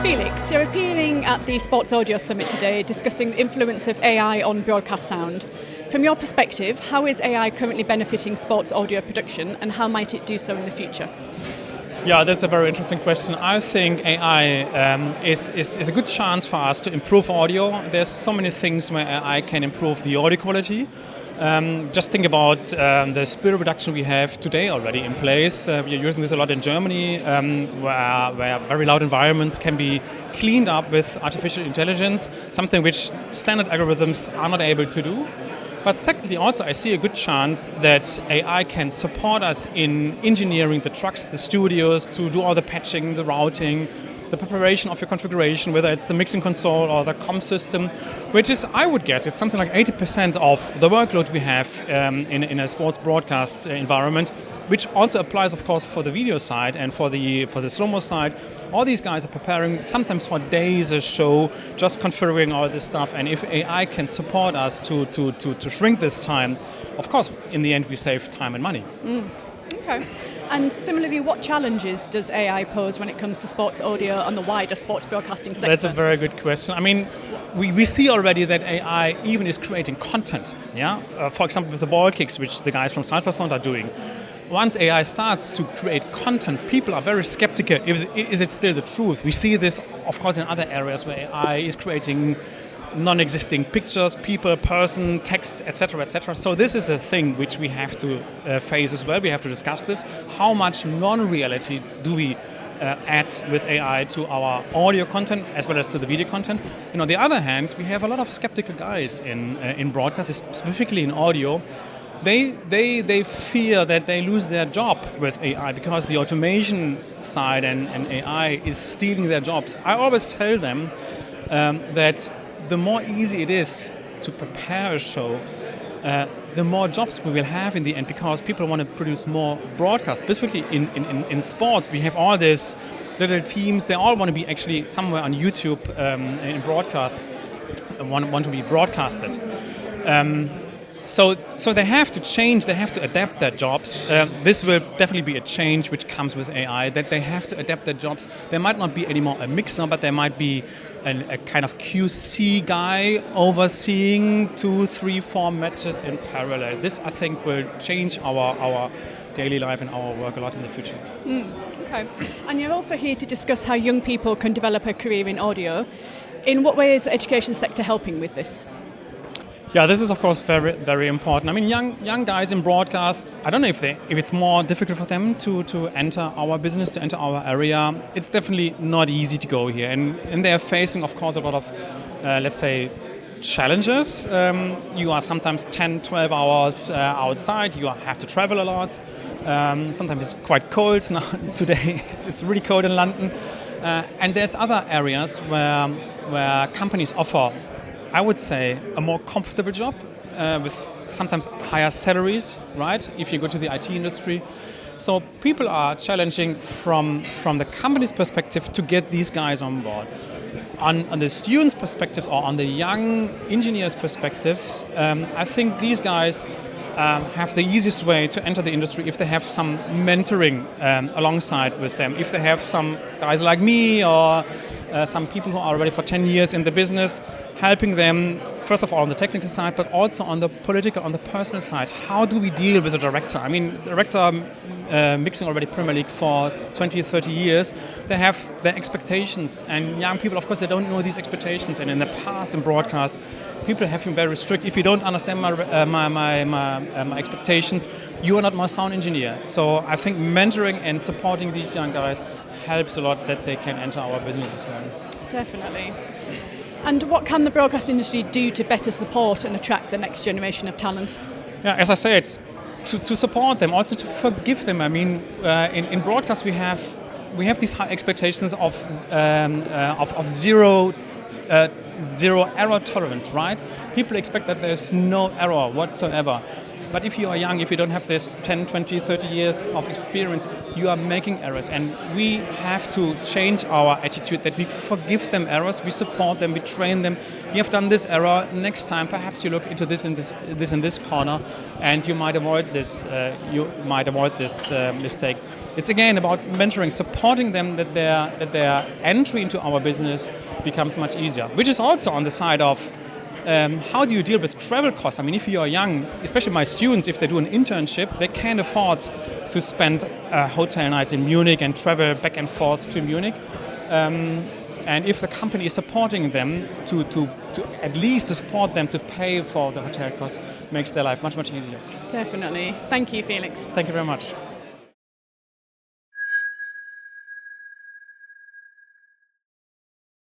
Felix, you're appearing at the Sports Audio Summit today discussing the influence of AI on broadcast sound. From your perspective, how is AI currently benefiting sports audio production and how might it do so in the future? Yeah, that's a very interesting question. I think AI is a good chance for us to improve audio. There's so many things where AI can improve the audio quality. Just think about the spill reduction we have today already in place. We're using this a lot in Germany, where very loud environments can be cleaned up with artificial intelligence, something which standard algorithms are not able to do. But secondly, also I see a good chance that AI can support us in engineering the trucks, the studios, to do all the patching, the routing, the preparation of your configuration, whether it's the mixing console or the comm system, which is, I would guess, it's something like 80% of the workload we have in a sports broadcast environment, which also applies, of course, for the video side and for the slow-mo side. All these guys are preparing sometimes for days a show, just configuring all this stuff. And if AI can support us to shrink this time, of course, in the end, we save time and money. Okay. And similarly, what challenges does AI pose when it comes to sports audio and the wider sports broadcasting sector? That's a very good question. I mean, we see already that AI even is creating content. Yeah. For example, with the ball kicks, which the guys from Salsa Sound are doing. Once AI starts to create content, people are very skeptical. Is it still the truth? We see this, of course, in other areas where AI is creating non-existing pictures, people, person, text, etc., etc. So this is a thing which we have to face as well. We have to discuss this. How much non-reality do we add with AI to our audio content as well as to the video content? And on the other hand, we have a lot of skeptical guys in broadcast, specifically in audio. They fear that they lose their job with AI because the automation side and AI is stealing their jobs. I always tell them that the more easy it is to prepare a show, the more jobs we will have in the end, because people want to produce more broadcasts. Specifically in sports, we have all these little teams. They all want to be actually somewhere on YouTube in broadcast, want to be broadcasted. So they have to change, they have to adapt their jobs. This will definitely be a change which comes with AI, that they have to adapt their jobs. There might not be anymore a mixer, but there might be a kind of QC guy overseeing 2, 3, 4 matches in parallel. This, I think, will change our daily life and our work a lot in the future. Okay. And you're also here to discuss how young people can develop a career in audio. In what way is the education sector helping with this? Yeah, this is of course very, very important. I mean, young guys in broadcast, I don't know if it's more difficult for them to enter our business, to enter our area. It's definitely not easy to go here, and they are facing, of course, a lot of, let's say, challenges. You are sometimes 10, 12 hours outside. You have to travel a lot. Sometimes it's quite cold. Now today it's really cold in London, and there's other areas where companies offer, I would say, a more comfortable job with sometimes higher salaries, right? If you go to the IT industry. So people are challenging from the company's perspective to get these guys on board. On the students' perspective or on the young engineers' perspective, I think these guys have the easiest way to enter the industry if they have some mentoring alongside with them. If they have some guys like me or some people who are already for 10 years in the business, helping them, first of all, on the technical side, but also on the political, on the personal side. How do we deal with a director? I mean, the director mixing already Premier League for 20, 30 years, they have their expectations. And young people, of course, they don't know these expectations. And in the past, in broadcast, people have been very strict. If you don't understand my expectations, you are not my sound engineer. So I think mentoring and supporting these young guys helps a lot that they can enter our business as well. Definitely. And what can the broadcast industry do to better support and attract the next generation of talent? Yeah, as I said, to support them, also to forgive them. I mean, in broadcast we have these high expectations of zero error tolerance, right? People expect that there's no error whatsoever. But if you are young, if you don't have this 10, 20, 30 years of experience, you are making errors. And we have to change our attitude that we forgive them errors, we support them, we train them. You have done this error, next time perhaps you look into this in this corner, and you might avoid this mistake. It's again about mentoring, supporting them that their entry into our business becomes much easier, which is also on the side of how do you deal with travel costs? I mean, if you are young, especially my students, if they do an internship, they can't afford to spend hotel nights in Munich and travel back and forth to Munich. And if the company is supporting them to at least to support them to pay for the hotel costs, makes their life much, much easier. Definitely. Thank you, Felix. Thank you very much.